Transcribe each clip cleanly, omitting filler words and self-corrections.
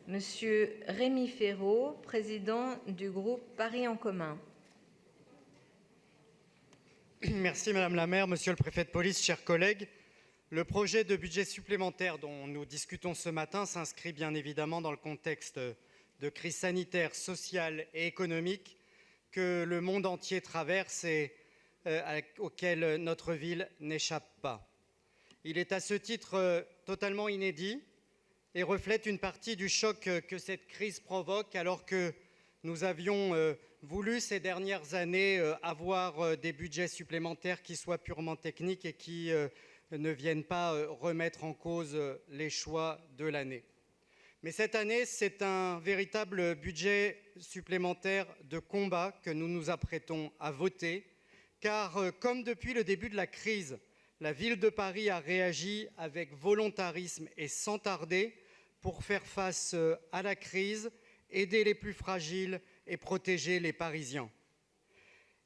Monsieur Rémi Féraud, président du groupe Paris en commun. Merci Madame la maire, Monsieur le préfet de police, chers collègues. Le projet de budget supplémentaire dont nous discutons ce matin s'inscrit bien évidemment dans le contexte de crise sanitaire, sociale et économique que le monde entier traverse et auquel notre ville n'échappe pas. Il est à ce titre totalement inédit et reflète une partie du choc que cette crise provoque, alors que nous avions voulu ces dernières années avoir des budgets supplémentaires qui soient purement techniques et qui ne viennent pas remettre en cause les choix de l'année. Mais cette année, c'est un véritable budget supplémentaire de combat que nous nous apprêtons à voter, car comme depuis le début de la crise, la ville de Paris a réagi avec volontarisme et sans tarder pour faire face à la crise, aider les plus fragiles et protéger les Parisiens.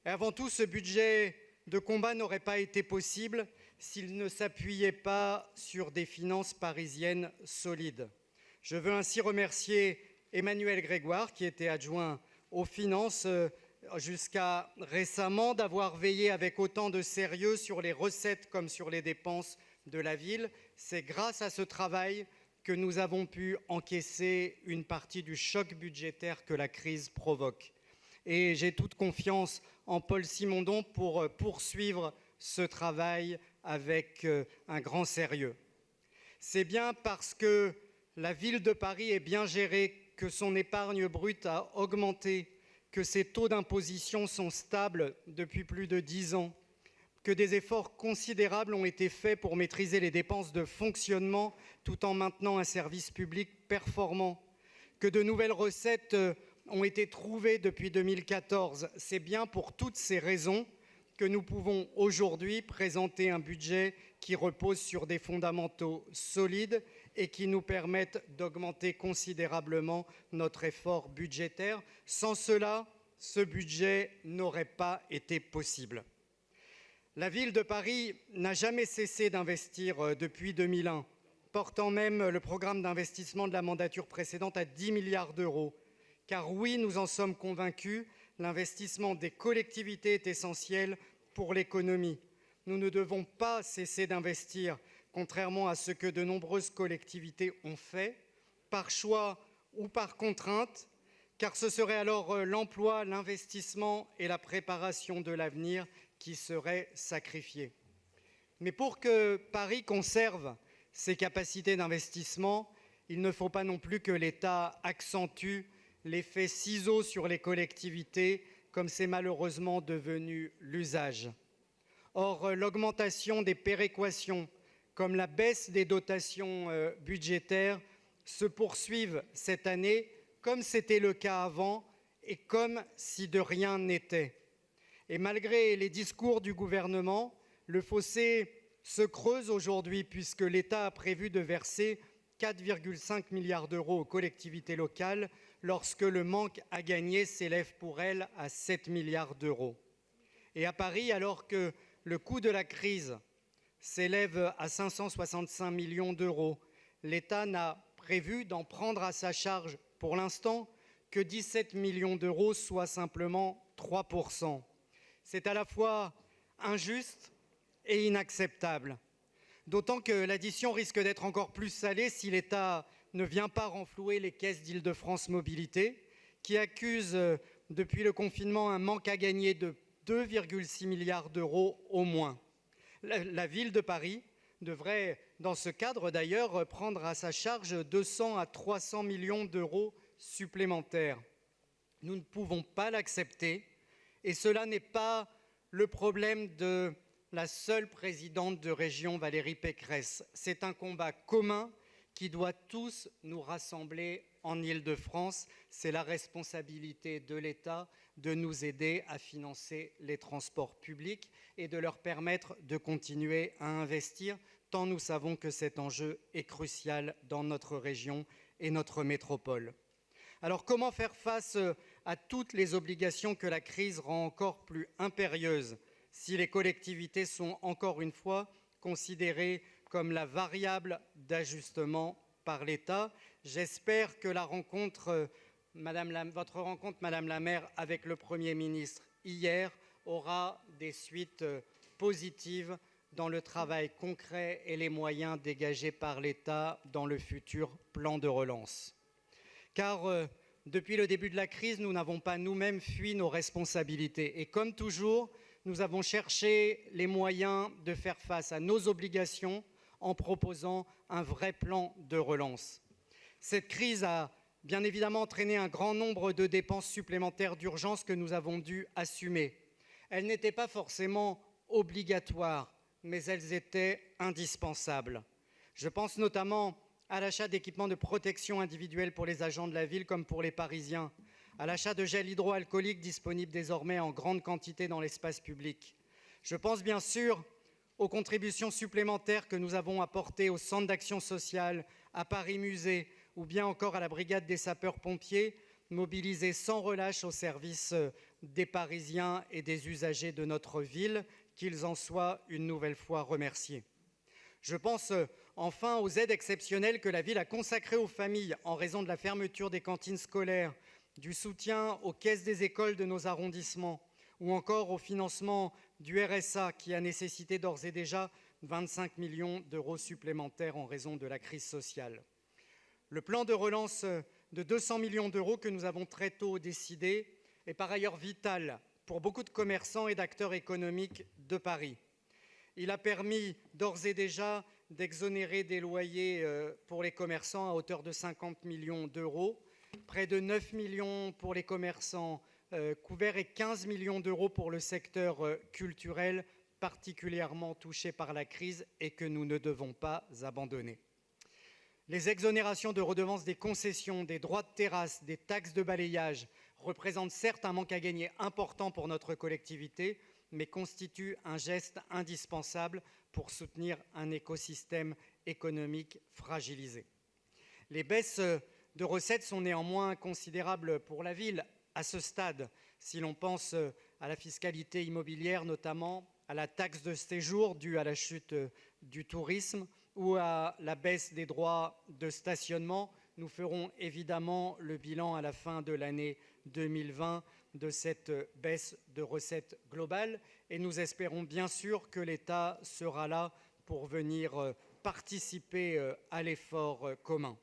Et avant tout, ce budget de combat n'aurait pas été possible s'il ne s'appuyait pas sur des finances parisiennes solides. Je veux ainsi remercier Emmanuel Grégoire, qui était adjoint aux finances jusqu'à récemment, d'avoir veillé avec autant de sérieux sur les recettes comme sur les dépenses de la ville. C'est grâce à ce travail que nous avons pu encaisser une partie du choc budgétaire que la crise provoque. Et j'ai toute confiance en Paul Simondon pour poursuivre ce travail avec un grand sérieux. C'est bien parce que la ville de Paris est bien gérée, que son épargne brute a augmenté, que ses taux d'imposition sont stables depuis plus de 10 ans, que des efforts considérables ont été faits pour maîtriser les dépenses de fonctionnement tout en maintenant un service public performant, que de nouvelles recettes ont été trouvées depuis 2014. C'est bien pour toutes ces raisons que nous pouvons aujourd'hui présenter un budget qui repose sur des fondamentaux solides et qui nous permettent d'augmenter considérablement notre effort budgétaire. Sans cela, ce budget n'aurait pas été possible. La ville de Paris n'a jamais cessé d'investir depuis 2001, portant même le programme d'investissement de la mandature précédente à 10 milliards d'euros. Car oui, nous en sommes convaincus, l'investissement des collectivités est essentiel pour l'économie. Nous ne devons pas cesser d'investir, contrairement à ce que de nombreuses collectivités ont fait, par choix ou par contrainte, car ce serait alors l'emploi, l'investissement et la préparation de l'avenir qui seraient sacrifiés. Mais pour que Paris conserve ses capacités d'investissement, il ne faut pas non plus que l'État accentue l'effet ciseau sur les collectivités, comme c'est malheureusement devenu l'usage. Or, l'augmentation des péréquations, comme la baisse des dotations budgétaires, se poursuivent cette année, comme c'était le cas avant, et comme si de rien n'était. Et malgré les discours du gouvernement, le fossé se creuse aujourd'hui, puisque l'État a prévu de verser 4,5 milliards d'euros aux collectivités locales, lorsque le manque à gagner s'élève pour elles à 7 milliards d'euros. Et à Paris, alors que le coût de la crise s'élève à 565 millions d'euros, l'État n'a prévu d'en prendre à sa charge pour l'instant que 17 millions d'euros, soit simplement 3%. C'est à la fois injuste et inacceptable, d'autant que l'addition risque d'être encore plus salée si l'État ne vient pas renflouer les caisses d'Île-de-France Mobilité, qui accuse depuis le confinement un manque à gagner de 2,6 milliards d'euros au moins. La ville de Paris devrait, dans ce cadre d'ailleurs, prendre à sa charge 200 à 300 millions d'euros supplémentaires. Nous ne pouvons pas l'accepter, et cela n'est pas le problème de la seule présidente de région, Valérie Pécresse. C'est un combat commun qui doit tous nous rassembler en Île-de-France. C'est la responsabilité de l'État de nous aider à financer les transports publics et de leur permettre de continuer à investir, tant nous savons que cet enjeu est crucial dans notre région et notre métropole. Alors comment faire face à toutes les obligations que la crise rend encore plus impérieuses si les collectivités sont encore une fois considérées comme la variable d'ajustement par l'État? J'espère que votre rencontre, Madame la maire, avec le Premier ministre hier aura des suites positives dans le travail concret et les moyens dégagés par l'État dans le futur plan de relance. Car depuis le début de la crise, nous n'avons pas nous-mêmes fui nos responsabilités. Et comme toujours, nous avons cherché les moyens de faire face à nos obligations en proposant un vrai plan de relance. Cette crise a bien évidemment entraîné un grand nombre de dépenses supplémentaires d'urgence que nous avons dû assumer. Elles n'étaient pas forcément obligatoires, mais elles étaient indispensables. Je pense notamment à l'achat d'équipements de protection individuelle pour les agents de la ville comme pour les Parisiens, à l'achat de gel hydroalcoolique disponible désormais en grande quantité dans l'espace public. Je pense bien sûr aux contributions supplémentaires que nous avons apportées au Centre d'action sociale, à Paris Musée ou bien encore à la Brigade des sapeurs-pompiers, mobilisés sans relâche au service des Parisiens et des usagers de notre ville, qu'ils en soient une nouvelle fois remerciés. Je pense enfin aux aides exceptionnelles que la ville a consacrées aux familles en raison de la fermeture des cantines scolaires, du soutien aux caisses des écoles de nos arrondissements ou encore au financement du RSA qui a nécessité d'ores et déjà 25 millions d'euros supplémentaires en raison de la crise sociale. Le plan de relance de 200 millions d'euros que nous avons très tôt décidé est par ailleurs vital pour beaucoup de commerçants et d'acteurs économiques de Paris. Il a permis d'ores et déjà d'exonérer des loyers pour les commerçants à hauteur de 50 millions d'euros, près de 9 millions pour les commerçants couverts et 15 millions d'euros pour le secteur culturel particulièrement touché par la crise et que nous ne devons pas abandonner. Les exonérations de redevances des concessions, des droits de terrasse, des taxes de balayage représentent certes un manque à gagner important pour notre collectivité, mais constituent un geste indispensable pour soutenir un écosystème économique fragilisé. Les baisses de recettes sont néanmoins considérables pour la ville à ce stade, si l'on pense à la fiscalité immobilière, notamment à la taxe de séjour due à la chute du tourisme ou à la baisse des droits de stationnement. Nous ferons évidemment le bilan à la fin de l'année 2020 de cette baisse de recettes globales et nous espérons bien sûr que l'État sera là pour venir participer à l'effort commun.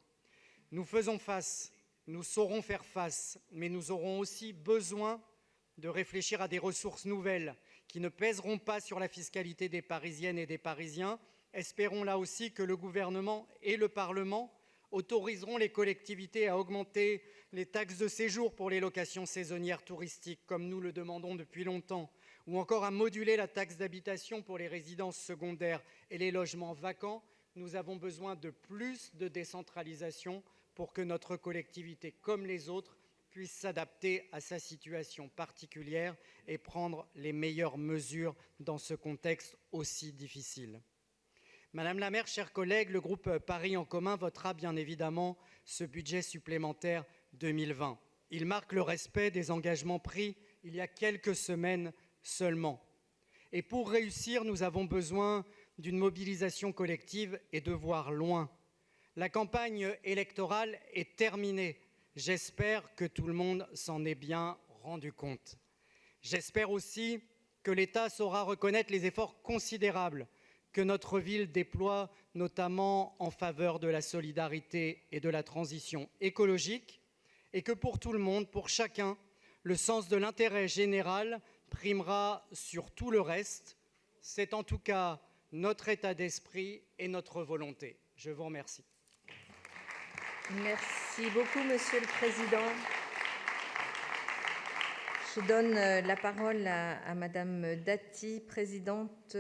Nous faisons face, nous saurons faire face, mais nous aurons aussi besoin de réfléchir à des ressources nouvelles qui ne pèseront pas sur la fiscalité des Parisiennes et des Parisiens. Espérons là aussi que le gouvernement et le Parlement autoriseront les collectivités à augmenter les taxes de séjour pour les locations saisonnières touristiques, comme nous le demandons depuis longtemps, ou encore à moduler la taxe d'habitation pour les résidences secondaires et les logements vacants. Nous avons besoin de plus de décentralisation pour que notre collectivité, comme les autres, puisse s'adapter à sa situation particulière et prendre les meilleures mesures dans ce contexte aussi difficile. Madame la maire, chers collègues, le groupe Paris en commun votera bien évidemment ce budget supplémentaire 2020. Il marque le respect des engagements pris il y a quelques semaines seulement. Et pour réussir, nous avons besoin d'une mobilisation collective et de voir loin. La campagne électorale est terminée. J'espère que tout le monde s'en est bien rendu compte. J'espère aussi que l'État saura reconnaître les efforts considérables que notre ville déploie, notamment en faveur de la solidarité et de la transition écologique, et que pour tout le monde, pour chacun, le sens de l'intérêt général primera sur tout le reste. C'est en tout cas notre état d'esprit et notre volonté. Je vous remercie. Merci beaucoup, Monsieur le Président. Je donne la parole à Madame Dati, présidente